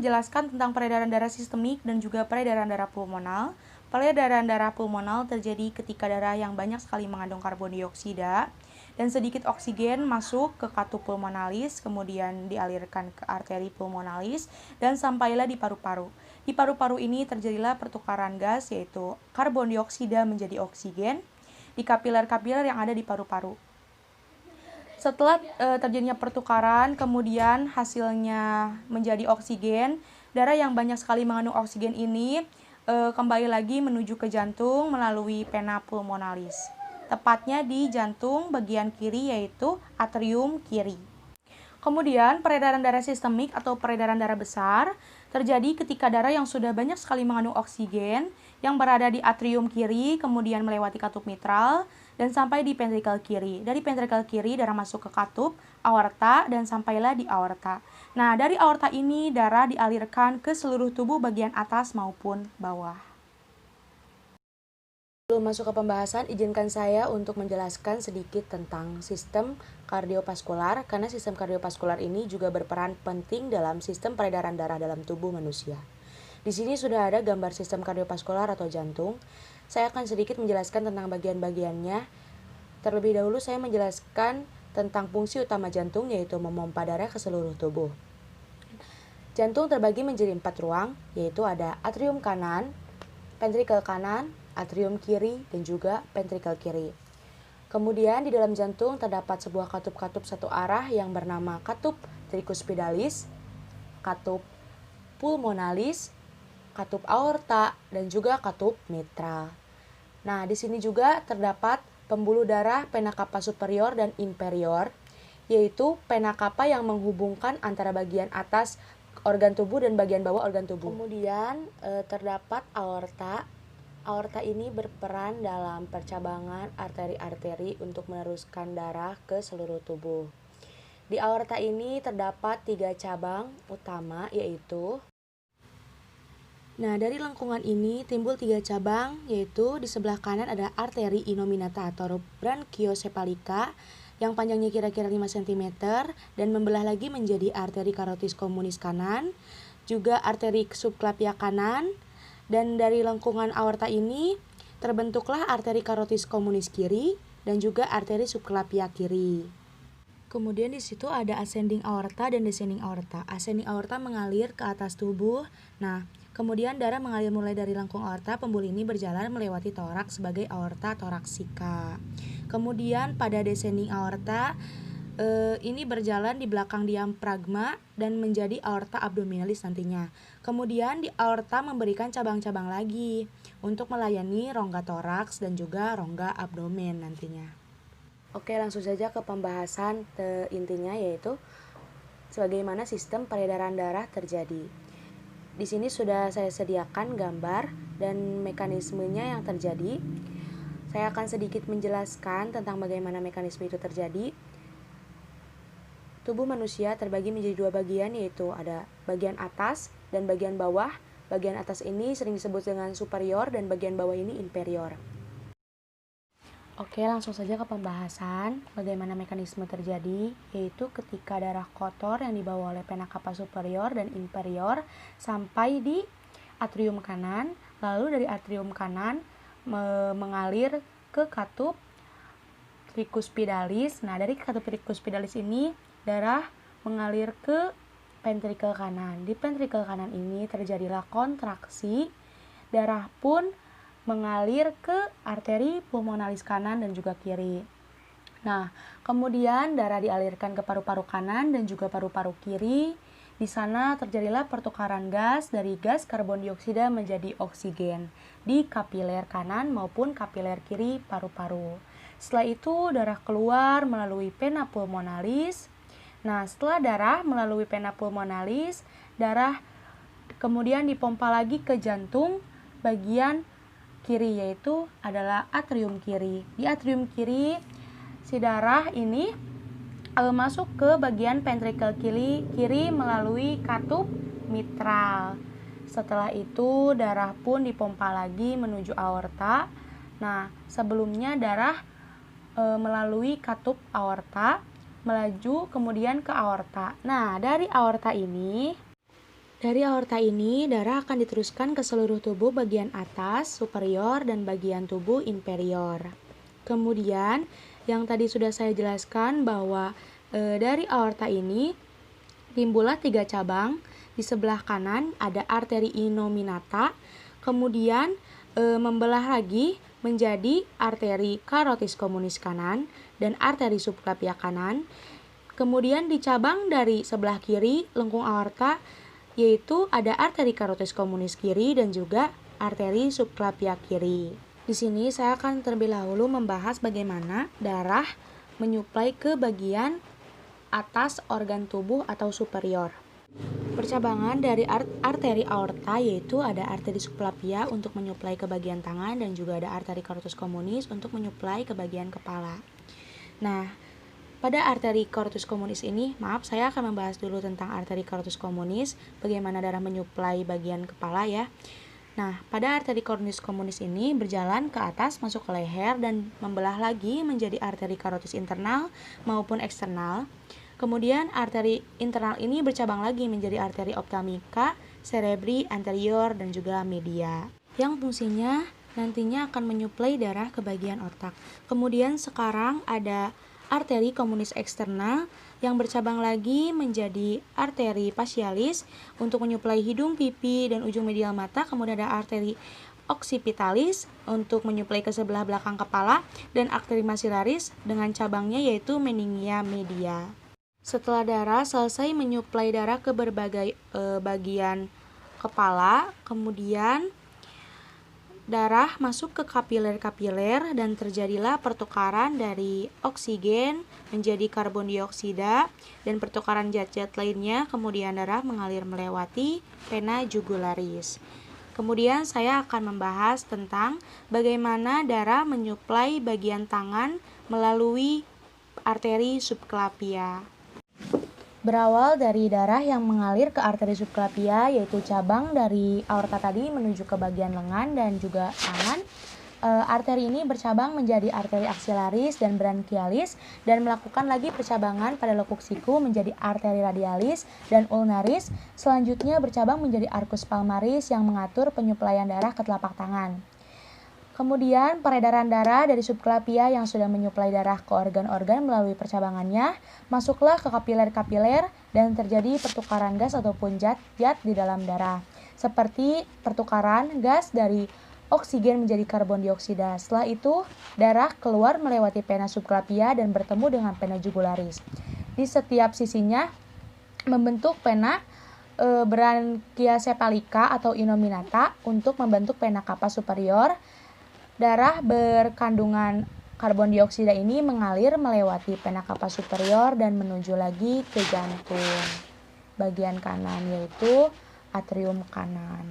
Menjelaskan tentang peredaran darah sistemik dan juga peredaran darah pulmonal. Peredaran darah pulmonal terjadi ketika darah yang banyak sekali mengandung karbon dioksida dan sedikit oksigen masuk ke katup pulmonalis, kemudian dialirkan ke arteri pulmonalis dan sampailah di paru-paru. Di paru-paru ini terjadilah pertukaran gas, yaitu karbon dioksida menjadi oksigen di kapiler-kapiler yang ada di paru-paru. Setelah terjadinya pertukaran, kemudian hasilnya menjadi oksigen. Darah yang banyak sekali mengandung oksigen ini kembali lagi menuju ke jantung melalui vena pulmonalis. Tepatnya di jantung bagian kiri, yaitu atrium kiri. Kemudian peredaran darah sistemik atau peredaran darah besar terjadi ketika darah yang sudah banyak sekali mengandung oksigen yang berada di atrium kiri kemudian melewati katup mitral dan sampai di ventrikel kiri. Dari ventrikel kiri darah masuk ke katup, aorta, dan sampailah di aorta. Nah, dari aorta ini darah dialirkan ke seluruh tubuh bagian atas maupun bawah. Sebelum masuk ke pembahasan, izinkan saya untuk menjelaskan sedikit tentang sistem kardiovaskular, karena sistem kardiovaskular ini juga berperan penting dalam sistem peredaran darah dalam tubuh manusia. Di sini sudah ada gambar sistem kardiovaskular atau jantung. Saya akan sedikit menjelaskan tentang bagian-bagiannya. Terlebih dahulu saya menjelaskan tentang fungsi utama jantung, yaitu memompa darah ke seluruh tubuh. Jantung terbagi menjadi 4 ruang, yaitu ada atrium kanan, ventrikel kanan, atrium kiri, dan juga ventrikel kiri. Kemudian di dalam jantung terdapat sebuah katup-katup satu arah yang bernama katup tricuspidalis, katup pulmonalis, katup aorta, dan juga katup mitral. Nah, di sini juga terdapat pembuluh darah vena cava superior dan inferior, yaitu vena cava yang menghubungkan antara bagian atas organ tubuh dan bagian bawah organ tubuh. Kemudian terdapat aorta. Aorta ini berperan dalam percabangan arteri-arteri untuk meneruskan darah ke seluruh tubuh. Di aorta ini terdapat 3 cabang utama, yaitu dari lengkungan ini timbul 3 cabang, yaitu di sebelah kanan ada arteri innominata atau branchiosepalika yang panjangnya kira-kira 5 cm dan membelah lagi menjadi arteri carotis communis kanan, juga arteri subclavia kanan. Dan dari lengkungan aorta ini terbentuklah arteri carotis communis kiri dan juga arteri subclavia kiri. Kemudian di situ ada ascending aorta dan descending aorta. Ascending aorta mengalir ke atas tubuh. Nah, kemudian darah mengalir mulai dari lengkung aorta, pembuluh ini berjalan melewati toraks sebagai aorta toraksika. Kemudian pada descending aorta ini berjalan di belakang diafragma dan menjadi aorta abdominalis nantinya. Kemudian di aorta memberikan cabang-cabang lagi untuk melayani rongga toraks dan juga rongga abdomen nantinya. Oke, langsung saja ke pembahasan intinya, yaitu sebagaimana sistem peredaran darah terjadi. Di sini sudah saya sediakan gambar dan mekanismenya yang terjadi. Saya akan sedikit menjelaskan tentang bagaimana mekanisme itu terjadi. Tubuh manusia terbagi menjadi 2 bagian, yaitu ada bagian atas dan bagian bawah. Bagian atas ini sering disebut dengan superior dan bagian bawah ini inferior. Oke, langsung saja ke pembahasan bagaimana mekanisme terjadi, yaitu ketika darah kotor yang dibawa oleh vena cava superior dan inferior sampai di atrium kanan, lalu dari atrium kanan mengalir ke katup tricuspidalis. Nah, dari katup tricuspidalis ini darah mengalir ke ventrikel kanan. Di ventrikel kanan ini terjadilah kontraksi, darah pun mengalir ke arteri pulmonalis kanan dan juga kiri. Nah, kemudian darah dialirkan ke paru-paru kanan dan juga paru-paru kiri. Di sana terjadilah pertukaran gas dari gas karbon dioksida menjadi oksigen di kapiler kanan maupun kapiler kiri paru-paru. Setelah itu darah keluar melalui vena pulmonalis. Nah, setelah darah melalui vena pulmonalis, darah kemudian dipompa lagi ke jantung bagian kiri, yaitu adalah atrium kiri. Di atrium kiri, si darah ini masuk ke bagian ventrikel kiri melalui katup mitral. Setelah itu, darah pun dipompa lagi menuju aorta. Nah, sebelumnya darah melalui katup aorta melaju kemudian ke aorta. Nah, dari aorta ini Dari aorta ini, darah akan diteruskan ke seluruh tubuh bagian atas, superior, dan bagian tubuh inferior. Kemudian, yang tadi sudah saya jelaskan bahwa dari aorta ini timbullah 3 cabang. Di sebelah kanan ada arteri innominata, kemudian membelah lagi menjadi arteri carotis communis kanan dan arteri subclavia kanan. Kemudian di cabang dari sebelah kiri lengkung aorta, yaitu ada arteri carotis communis kiri dan juga arteri subclavia kiri. Di sini saya akan terlebih dahulu membahas bagaimana darah menyuplai ke bagian atas organ tubuh atau superior. Percabangan dari arteri aorta yaitu ada arteri subclavia untuk menyuplai ke bagian tangan dan juga ada arteri carotis communis untuk menyuplai ke bagian kepala. Nah, pada arteri carotis communis ini, saya akan membahas dulu tentang arteri carotis communis, bagaimana darah menyuplai bagian kepala ya. Nah, pada arteri carotis communis ini berjalan ke atas masuk ke leher dan membelah lagi menjadi arteri carotis internal maupun eksternal. Kemudian arteri internal ini bercabang lagi menjadi arteri ophthalmica, cerebri, anterior, dan juga media, yang fungsinya nantinya akan menyuplai darah ke bagian otak. Kemudian sekarang ada arteri communis eksternal yang bercabang lagi menjadi arteri facialis untuk menyuplai hidung, pipi, dan ujung medial mata. Kemudian ada arteri occipitalis untuk menyuplai ke sebelah belakang kepala dan arteri maxillaris dengan cabangnya yaitu meningia media. Setelah darah selesai menyuplai darah ke berbagai bagian kepala, kemudian darah masuk ke kapiler-kapiler dan terjadilah pertukaran dari oksigen menjadi karbon dioksida dan pertukaran zat-zat lainnya. Kemudian darah mengalir melewati vena jugularis. Kemudian saya akan membahas tentang bagaimana darah menyuplai bagian tangan melalui arteri subclavia. Berawal dari darah yang mengalir ke arteri subclavia, yaitu cabang dari aorta tadi menuju ke bagian lengan dan juga tangan. Arteri ini bercabang menjadi arteri axillaris dan branchialis dan melakukan lagi percabangan pada lekuk siku menjadi arteri radialis dan ulnaris. Selanjutnya bercabang menjadi arcus palmaris yang mengatur penyuplaian darah ke telapak tangan. Kemudian peredaran darah dari subclavia yang sudah menyuplai darah ke organ-organ melalui percabangannya masuklah ke kapiler-kapiler dan terjadi pertukaran gas ataupun zat-zat di dalam darah, seperti pertukaran gas dari oksigen menjadi karbon dioksida. Setelah itu darah keluar melewati vena subclavia dan bertemu dengan vena jugularis. Di setiap sisinya membentuk vena branchiacephalika atau innominata untuk membentuk vena cava superior. Darah berkandungan karbon dioksida ini mengalir melewati vena cava superior dan menuju lagi ke jantung bagian kanan, yaitu atrium kanan.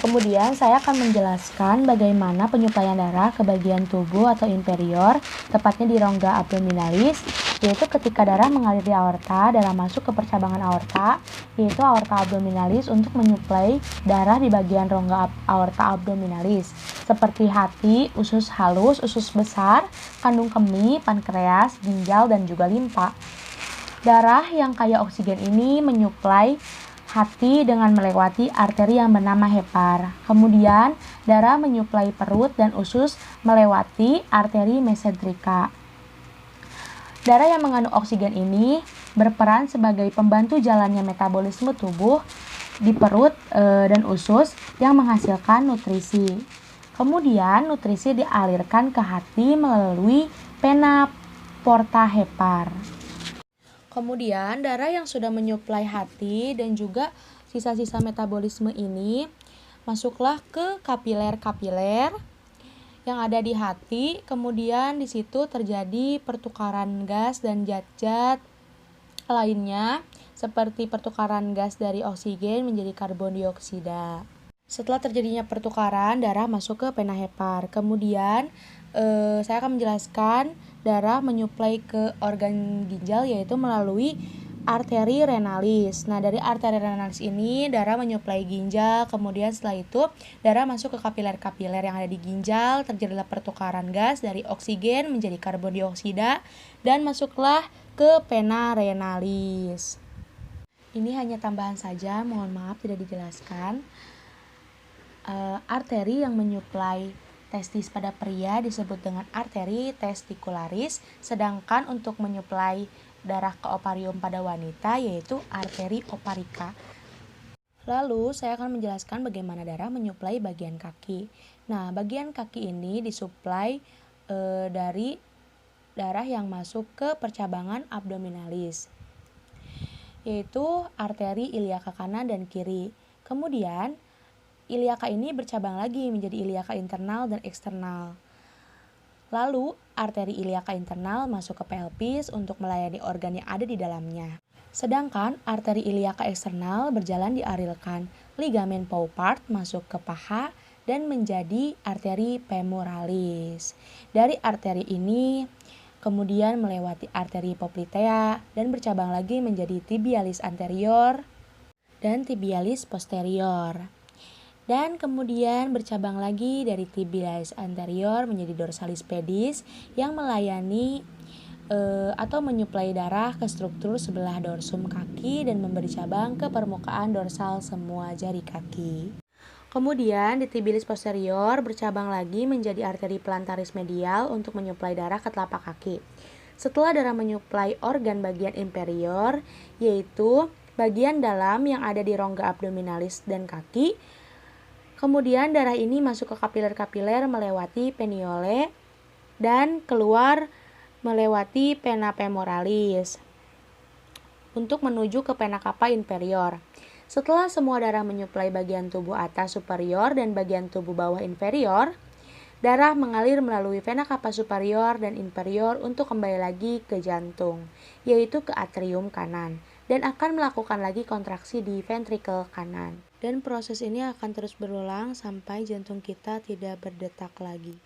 Kemudian saya akan menjelaskan bagaimana penyuplaian darah ke bagian tubuh atau inferior, tepatnya di rongga abdominalis, yaitu ketika darah mengalir di aorta, darah masuk ke percabangan aorta, yaitu aorta abdominalis untuk menyuplai darah di bagian rongga aorta abdominalis, seperti hati, usus halus, usus besar, kandung kemih, pankreas, ginjal, dan juga limpa. Darah yang kaya oksigen ini menyuplai hati dengan melewati arteri yang bernama hepar. Kemudian, darah menyuplai perut dan usus melewati arteri mesenterika. Darah yang mengandung oksigen ini berperan sebagai pembantu jalannya metabolisme tubuh di perut dan usus yang menghasilkan nutrisi. Kemudian, nutrisi dialirkan ke hati melalui vena porta hepar. Kemudian, darah yang sudah menyuplai hati dan juga sisa-sisa metabolisme ini masuklah ke kapiler-kapiler yang ada di hati. Kemudian di situ terjadi pertukaran gas dan zat-zat lainnya seperti pertukaran gas dari oksigen menjadi karbon dioksida. Setelah terjadinya pertukaran, darah masuk ke vena hepar. Kemudian saya akan menjelaskan darah menyuplai ke organ ginjal yaitu melalui arteri renalis. Nah, dari arteri renalis ini darah menyuplai ginjal, kemudian setelah itu darah masuk ke kapiler-kapiler yang ada di ginjal, terjadilah pertukaran gas dari oksigen menjadi karbon dioksida dan masuklah ke vena renalis. Ini hanya tambahan saja, mohon maaf tidak dijelaskan. Arteri yang menyuplai testis pada pria disebut dengan arteri testicularis, sedangkan untuk menyuplai darah ke ovarium pada wanita yaitu arteri ovarika. Lalu saya akan menjelaskan bagaimana darah menyuplai bagian kaki. Nah, bagian kaki ini disuplai dari darah yang masuk ke percabangan abdominalis, yaitu arteri iliaka kanan dan kiri. Kemudian iliaka ini bercabang lagi menjadi iliaka internal dan eksternal. Lalu arteri iliaka internal masuk ke pelvis untuk melayani organ yang ada di dalamnya. Sedangkan arteri iliaka eksternal berjalan diarilkan ligamen Poupart masuk ke paha dan menjadi arteri femoralis. Dari arteri ini kemudian melewati arteri poplitea dan bercabang lagi menjadi tibialis anterior dan tibialis posterior. Dan kemudian bercabang lagi dari tibialis anterior menjadi dorsalis pedis yang melayani atau menyuplai darah ke struktur sebelah dorsum kaki dan memberi cabang ke permukaan dorsal semua jari kaki. Kemudian di tibialis posterior bercabang lagi menjadi arteri plantaris medial untuk menyuplai darah ke telapak kaki. Setelah darah menyuplai organ bagian inferior, yaitu bagian dalam yang ada di rongga abdominalis dan kaki, kemudian darah ini masuk ke kapiler-kapiler melewati peniole dan keluar melewati vena femoralis untuk menuju ke vena cava inferior. Setelah semua darah menyuplai bagian tubuh atas superior dan bagian tubuh bawah inferior, darah mengalir melalui vena cava superior dan inferior untuk kembali lagi ke jantung, yaitu ke atrium kanan, dan akan melakukan lagi kontraksi di ventrikel kanan. Dan proses ini akan terus berulang sampai jantung kita tidak berdetak lagi.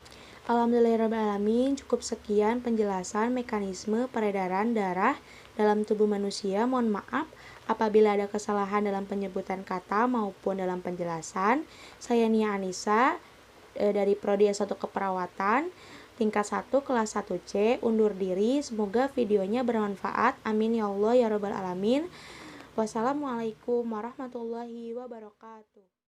Alhamdulillahirrahmanirrahim, cukup sekian penjelasan mekanisme peredaran darah dalam tubuh manusia. Mohon maaf apabila ada kesalahan dalam penyebutan kata maupun dalam penjelasan. Saya Nia Anissa dari Prodi S1 Keperawatan tingkat 1 kelas 1C undur diri. Semoga videonya bermanfaat. Amin ya Allah ya rabbal alamin. Wassalamualaikum warahmatullahi wabarakatuh.